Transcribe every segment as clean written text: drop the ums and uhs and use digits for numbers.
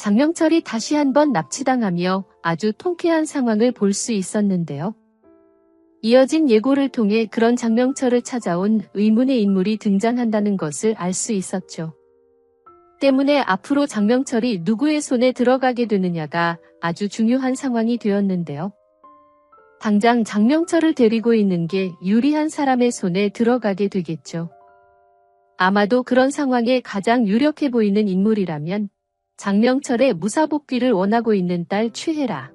장명철이 다시 한번 납치당하며 아주 통쾌한 상황을 볼 수 있었는데요. 이어진 예고를 통해 그런 장명철을 찾아온 의문의 인물이 등장한다는 것을 알 수 있었죠. 때문에 앞으로 장명철이 누구의 손에 들어가게 되느냐가 아주 중요한 상황이 되었는데요. 당장 장명철을 데리고 있는 게 유리한 사람의 손에 들어가게 되겠죠. 아마도 그런 상황에 가장 유력해 보이는 인물이라면 장명철의 무사복귀를 원하고 있는 딸 최혜라,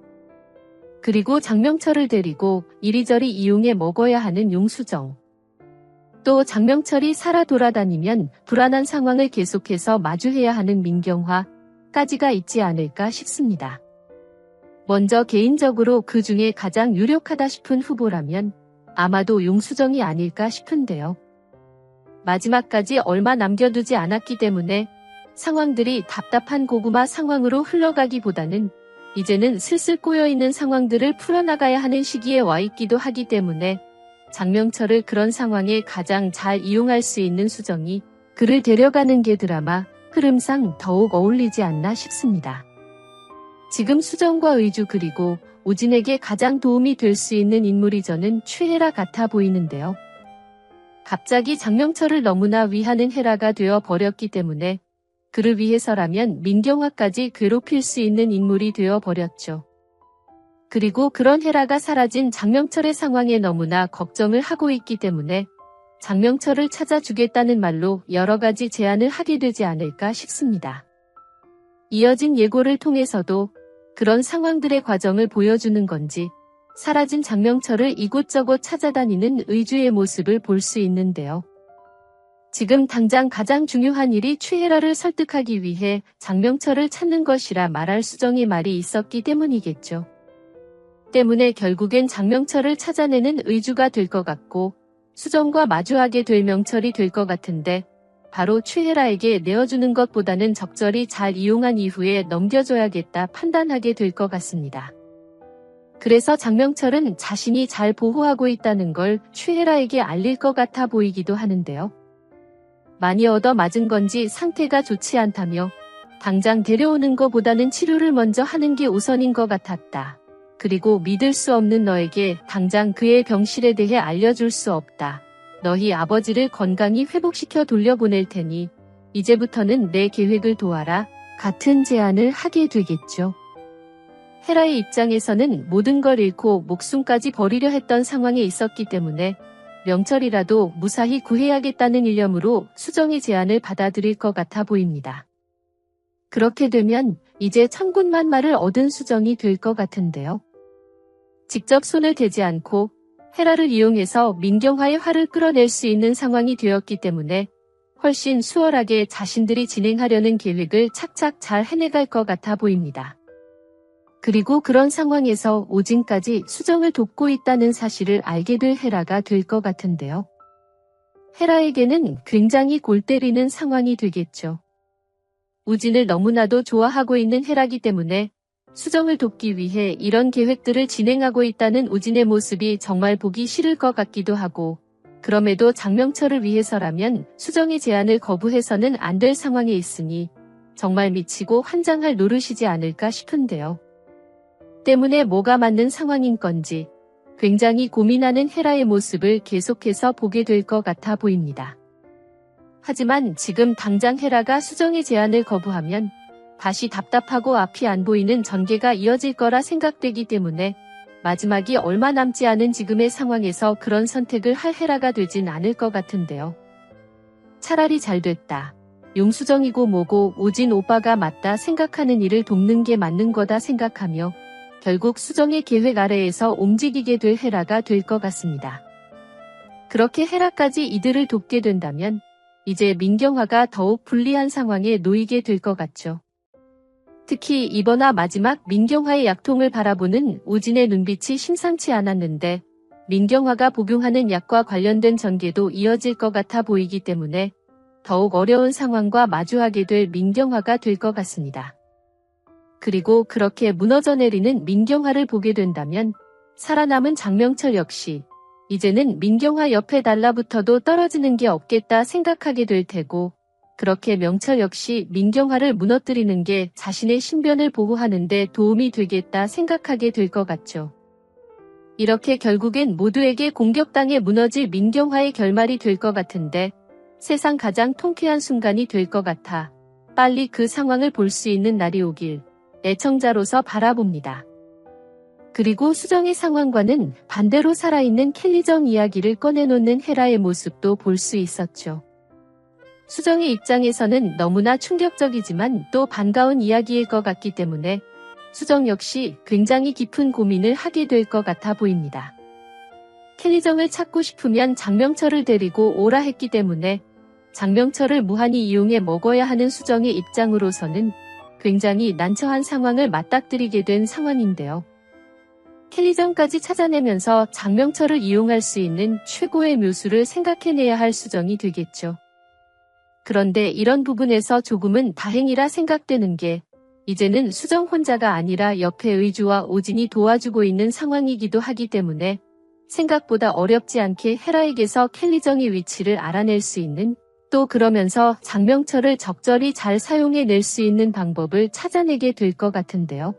그리고 장명철을 데리고 이리저리 이용해 먹어야 하는 용수정, 또 장명철이 살아 돌아다니면 불안한 상황을 계속해서 마주해야 하는 민경화까지가 있지 않을까 싶습니다. 먼저 개인적으로 그 중에 가장 유력하다 싶은 후보라면 아마도 용수정이 아닐까 싶은데요. 마지막까지 얼마 남겨두지 않았기 때문에 상황들이 답답한 고구마 상황으로 흘러가기보다는 이제는 슬슬 꼬여있는 상황들을 풀어나가야 하는 시기에 와 있기도 하기 때문에 장명철을 그런 상황에 가장 잘 이용할 수 있는 수정이 그를 데려가는 게 드라마 흐름상 더욱 어울리지 않나 싶습니다. 지금 수정과 의주 그리고 우진에게 가장 도움이 될 수 있는 인물이 저는 최혜라 같아 보이는데요. 갑자기 장명철을 너무나 위하는 혜라가 되어 버렸기 때문에 그를 위해서라면 민경화까지 괴롭힐 수 있는 인물이 되어 버렸죠. 그리고 그런 혜라가 사라진 장명철의 상황에 너무나 걱정을 하고 있기 때문에 장명철을 찾아주겠다는 말로 여러 가지 제안을 하게 되지 않을까 싶습니다. 이어진 예고를 통해서도 그런 상황들의 과정을 보여주는 건지 사라진 장명철을 이곳저곳 찾아다니는 의주의 모습을 볼 수 있는데요. 지금 당장 가장 중요한 일이 최혜라를 설득하기 위해 장명철을 찾는 것이라 말할 수정의 말이 있었기 때문이겠죠. 때문에 결국엔 장명철을 찾아내는 의주가 될 것 같고 수정과 마주하게 될 명철이 될 것 같은데 바로 최혜라에게 내어주는 것보다는 적절히 잘 이용한 이후에 넘겨줘야겠다 판단하게 될 것 같습니다. 그래서 장명철은 자신이 잘 보호하고 있다는 걸 최혜라에게 알릴 것 같아 보이기도 하는데요. 많이 얻어맞은 건지 상태가 좋지 않다며 당장 데려오는 것보다는 치료를 먼저 하는 게 우선인 것 같았다. 그리고 믿을 수 없는 너에게 당장 그의 병실에 대해 알려줄 수 없다. 너희 아버지를 건강히 회복시켜 돌려보낼 테니 이제부터는 내 계획을 도와라. 같은 제안을 하게 되겠죠. 혜라의 입장에서는 모든 걸 잃고 목숨까지 버리려 했던 상황에 있었기 때문에 명철이라도 무사히 구해야겠다는 일념으로 수정의 제안을 받아들일 것 같아 보입니다. 그렇게 되면 이제 천군만마를 얻은 수정이 될 것 같은데요. 직접 손을 대지 않고 혜라를 이용해서 민경화의 화를 끌어낼 수 있는 상황이 되었기 때문에 훨씬 수월하게 자신들이 진행하려는 계획을 착착 잘 해내갈 것 같아 보입니다. 그리고 그런 상황에서 오진까지 수정을 돕고 있다는 사실을 알게 될 혜라가 될 것 같은데요. 혜라에게는 굉장히 골 때리는 상황이 되겠죠. 우진을 너무나도 좋아하고 있는 혜라기 때문에 수정을 돕기 위해 이런 계획들을 진행하고 있다는 우진의 모습이 정말 보기 싫을 것 같기도 하고 그럼에도 장명철을 위해서라면 수정의 제안을 거부해서는 안 될 상황에 있으니 정말 미치고 환장할 노릇이지 않을까 싶은데요. 때문에 뭐가 맞는 상황인 건지 굉장히 고민하는 혜라의 모습을 계속해서 보게 될 것 같아 보입니다. 하지만 지금 당장 혜라가 수정의 제안을 거부하면 다시 답답하고 앞이 안 보이는 전개가 이어질 거라 생각되기 때문에 마지막이 얼마 남지 않은 지금의 상황에서 그런 선택을 할 혜라가 되진 않을 것 같은데요. 차라리 잘 됐다. 용수정이고 뭐고 오진 오빠가 맞다 생각하는 일을 돕는 게 맞는 거다 생각하며 결국 수정의 계획 아래에서 움직이게 될 혜라가 될 것 같습니다. 그렇게 혜라까지 이들을 돕게 된다면 이제 민경화가 더욱 불리한 상황에 놓이게 될 것 같죠. 특히 이번화 마지막 민경화의 약통을 바라보는 우진의 눈빛이 심상치 않았는데 민경화가 복용하는 약과 관련된 전개도 이어질 것 같아 보이기 때문에 더욱 어려운 상황과 마주하게 될 민경화가 될 것 같습니다. 그리고 그렇게 무너져 내리는 민경화를 보게 된다면 살아남은 장명철 역시 이제는 민경화 옆에 달라붙어도 떨어지는 게 없겠다 생각하게 될 테고 그렇게 명철 역시 민경화를 무너뜨리는 게 자신의 신변을 보호하는 데 도움이 되겠다 생각하게 될 것 같죠. 이렇게 결국엔 모두에게 공격당해 무너질 민경화의 결말이 될 것 같은데 세상 가장 통쾌한 순간이 될 것 같아 빨리 그 상황을 볼 수 있는 날이 오길 애청자로서 바라봅니다. 그리고 수정의 상황과는 반대로 살아있는 켈리정 이야기를 꺼내놓는 헤라의 모습도 볼 수 있었죠. 수정의 입장에서는 너무나 충격적이지만 또 반가운 이야기일 것 같기 때문에 수정 역시 굉장히 깊은 고민을 하게 될 것 같아 보입니다. 켈리정을 찾고 싶으면 장명철을 데리고 오라 했기 때문에 장명철을 무한히 이용해 먹어야 하는 수정의 입장으로서는 굉장히 난처한 상황을 맞닥뜨리게 된 상황인데요. 켈리정까지 찾아내면서 장명철을 이용할 수 있는 최고의 묘수를 생각해내야 할 수정이 되겠죠. 그런데 이런 부분에서 조금은 다행이라 생각되는 게 이제는 수정 혼자가 아니라 옆에 의주와 오진이 도와주고 있는 상황이기도 하기 때문에 생각보다 어렵지 않게 헤라에게서 켈리정의 위치를 알아낼 수 있는 또 그러면서 장명철을 적절히 잘 사용해낼 수 있는 방법을 찾아내게 될 것 같은데요.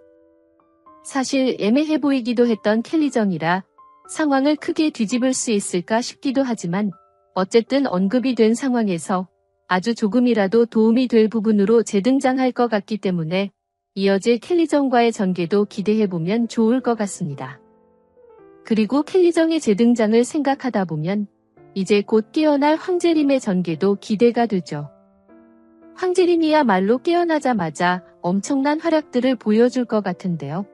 사실 애매해 보이기도 했던 켈리정이라 상황을 크게 뒤집을 수 있을까 싶기도 하지만 어쨌든 언급이 된 상황에서 아주 조금이라도 도움이 될 부분으로 재등장할 것 같기 때문에 이어질 켈리정과의 전개도 기대해보면 좋을 것 같습니다. 그리고 켈리정의 재등장을 생각하다 보면 이제 곧 깨어날 황제림의 전개도 기대가 되죠. 황제림이야말로 깨어나자마자 엄청난 활약들을 보여줄 것 같은데요.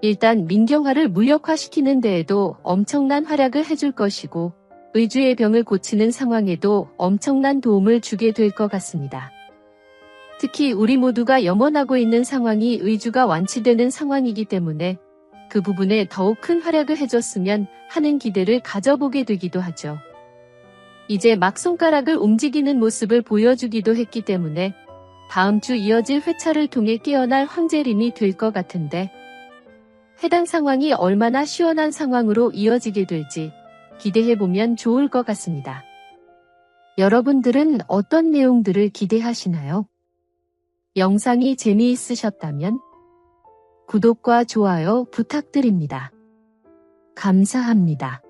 일단 민경화를 무력화시키는 데에도 엄청난 활약을 해줄 것이고 의주의 병을 고치는 상황에도 엄청난 도움을 주게 될 것 같습니다. 특히 우리 모두가 염원하고 있는 상황이 의주가 완치되는 상황이기 때문에 그 부분에 더욱 큰 활약을 해줬으면 하는 기대를 가져보게 되기도 하죠. 이제 막 손가락을 움직이는 모습을 보여주기도 했기 때문에 다음 주 이어질 회차를 통해 깨어날 황제림이 될 것 같은데 해당 상황이 얼마나 시원한 상황으로 이어지게 될지 기대해보면 좋을 것 같습니다. 여러분들은 어떤 내용들을 기대하시나요? 영상이 재미있으셨다면 구독과 좋아요 부탁드립니다. 감사합니다.